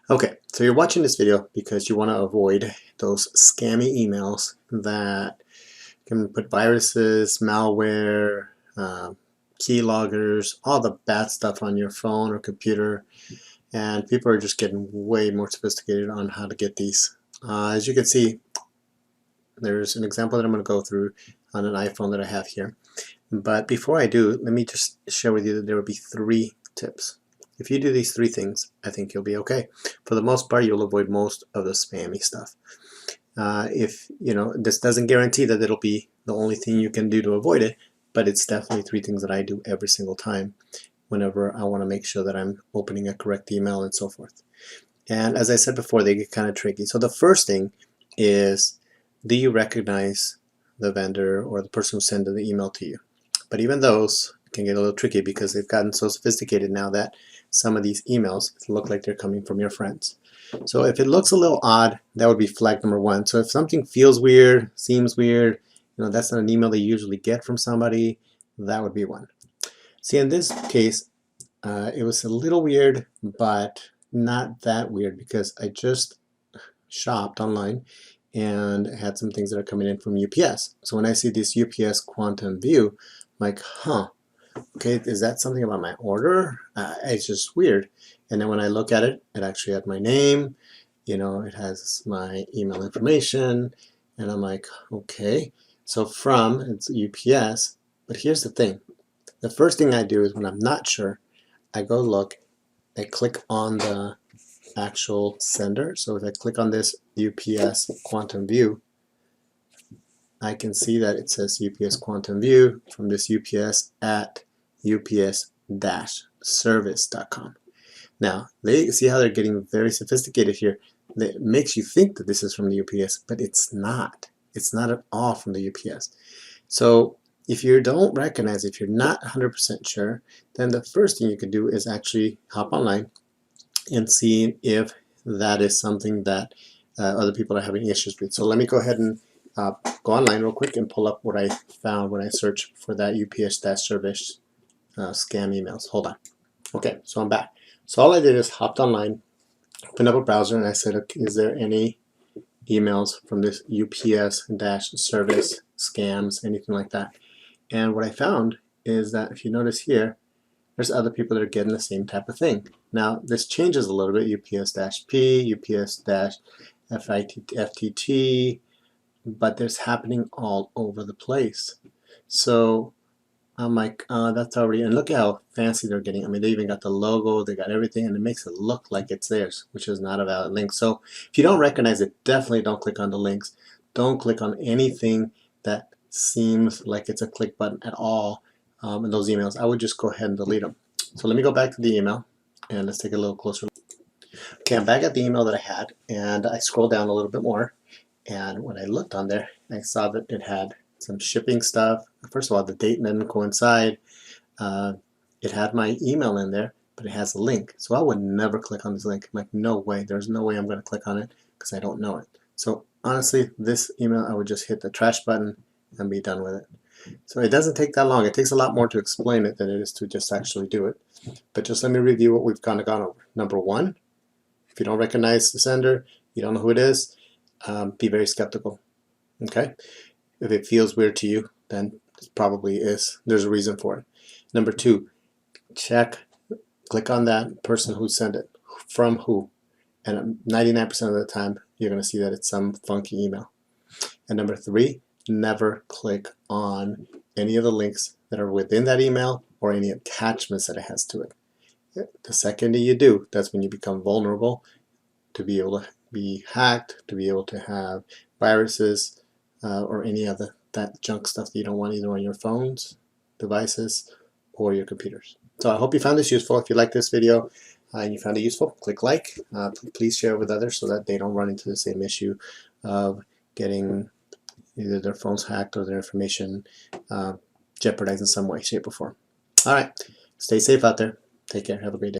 Okay, so you're watching this video because you want to avoid those scammy emails that can put viruses, malware, keyloggers, all the bad stuff on your phone or computer, and people are just getting way more sophisticated on how to get these. As you can see, there's an example that I'm going to go through on an iPhone that I have here. But before I do, let me just share with you that there will be 3 tips. If you do these 3 things, I think you'll be okay. For the most part, you'll avoid most of the spammy stuff. If you know, this doesn't guarantee that it'll be the only thing you can do to avoid it, but it's definitely 3 things that I do every single time whenever I want to make sure that I'm opening a correct email and so forth. And as I said before, they get kind of tricky. So the first thing is, do you recognize the vendor or the person who sent the email to you? But even those can get a little tricky because they've gotten so sophisticated now that some of these emails look like they're coming from your friends. So if it looks a little odd, that would be flag number 1. So if something feels weird, seems weird, that's not an email they usually get from somebody, that would be 1. See, in this case, it was a little weird, but not that weird because I just shopped online and had some things that are coming in from UPS. So when I see this UPS Quantum View, I'm like, huh, okay, is that something about my order? It's just weird. And then when I look at it, it actually had my name, it has my email information, and I'm like, okay. So it's UPS, but here's the thing. The first thing I do is when I'm not sure, I go look, I click on the actual sender. So if I click on this UPS Quantum View, I can see that it says UPS Quantum View from this UPS at ups-service.com. Now, they see how they're getting very sophisticated here. It makes you think that this is from the UPS, but it's not. It's not at all from the UPS. So if you don't recognize, if you're not 100% sure, then the first thing you can do is actually hop online and see if that is something that other people are having issues with. So let me go ahead and go online real quick and pull up what I found when I searched for that UPS-service scam emails. Hold on. Okay, so I'm back. So all I did is hopped online, opened up a browser, and I said, okay, is there any emails from this UPS-service scams, anything like that? And what I found is that if you notice here, there's other people that are getting the same type of thing. Now, this changes a little bit, UPS-P, UPS-FTT, but there's happening all over the place. So I'm like, that's already, and look at how fancy they're getting. I mean, they even got the logo, they got everything, and it makes it look like it's theirs, which is not a valid link. So if you don't recognize it, definitely don't click on the links. Don't click on anything that seems like it's a click button at all in those emails. I would just go ahead and delete them. So let me go back to the email, and let's take a little closer look. Okay, I'm back at the email that I had, and I scrolled down a little bit more, and when I looked on there, I saw that it had some shipping stuff. First of all, the date didn't coincide. It had my email in there, but it has a link. So I would never click on this link. I'm like, no way. There's no way I'm going to click on it because I don't know it. So honestly, this email, I would just hit the trash button and be done with it. So it doesn't take that long. It takes a lot more to explain it than it is to just actually do it. But just let me review what we've kind of gone over. Number 1, if you don't recognize the sender, you don't know who it is, be very skeptical. Okay? If it feels weird to you, then it probably is. There's a reason for it. Number 2, click on that person who sent it, from who, and 99% of the time you're going to see that it's some funky email. And number 3, never click on any of the links that are within that email or any attachments that it has to it. The second you do, that's when you become vulnerable to be able to be hacked, to be able to have viruses or any other that junk stuff that you don't want either on your phones, devices, or your computers. So I hope you found this useful. If you like this video and you found it useful, click like. Please share it with others so that they don't run into the same issue of getting either their phones hacked or their information jeopardized in some way, shape, or form. All right. Stay safe out there. Take care. Have a great day.